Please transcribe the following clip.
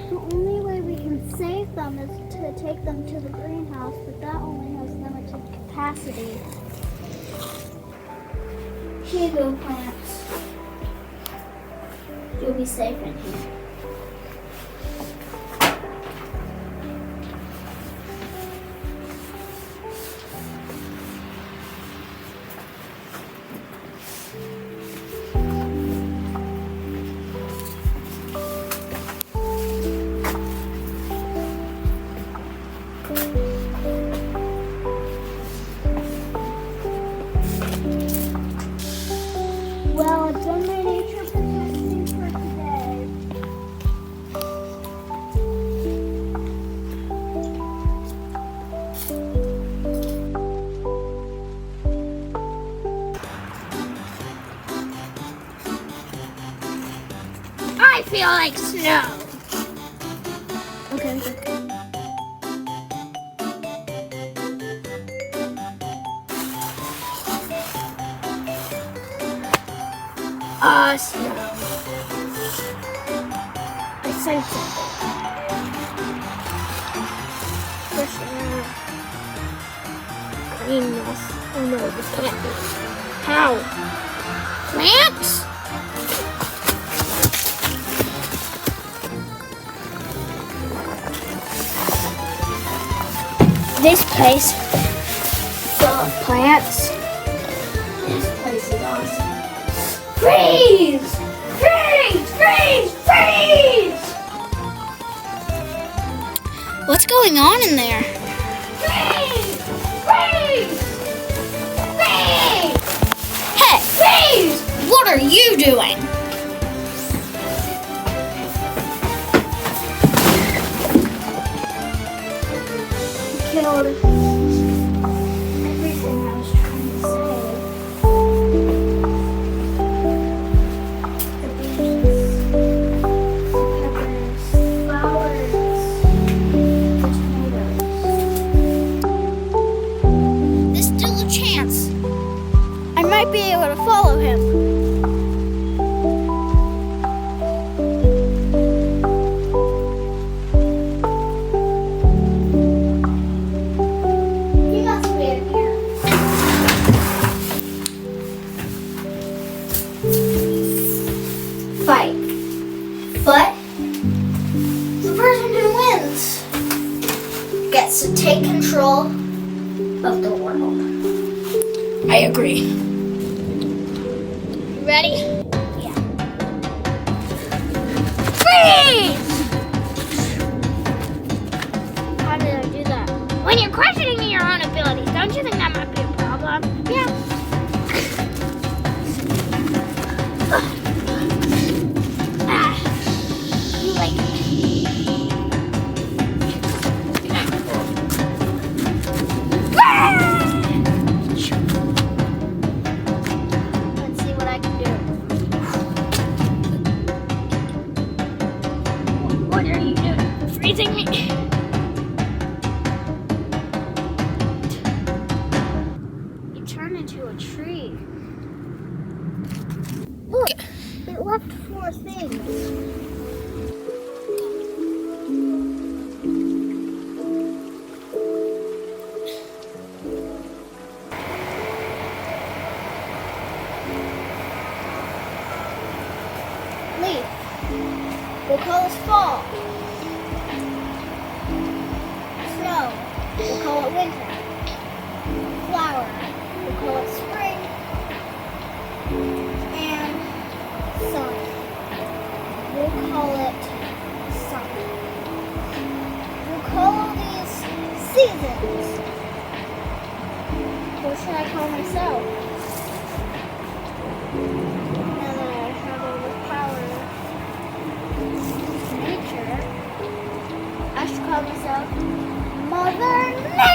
The only way we can save them is to take them to the greenhouse, but that only has limited capacity. Here you go, plants. You'll be safe in here. Well, I've done my nature protecting for today. I feel like snow. Okay. Snow. I sense it. Fresh air. Greenness. Oh no, this can't be. How? Plants? This place full of plants. This place is awesome. Freeze! Freeze! Freeze! Freeze! What's going on in there? Freeze! Freeze! Freeze! Hey, Freeze! what are you doing? Killed everything I was trying to save. The bees, the peppers, flowers, the tomatoes. There's still a chance. I might be able to follow him. He must be in here. Fight. But the person who wins gets to take control of the world. I agree. You ready? Yeah. Freeze! How did I do that? When you're questioning your own abilities, don't you think that might be a problem? Yeah. Ah, you like Let's see what I can do. What are you doing? Freezing me? You turn into a tree. Look, it left 4 things. Leaf. We'll call this fall. Snow. We'll call it winter. Flower. We'll call it spring. And sun. We'll call it summer. We'll call all these seasons. What should I call myself? Now that I have all the power of nature, I should call myself Mother Nature!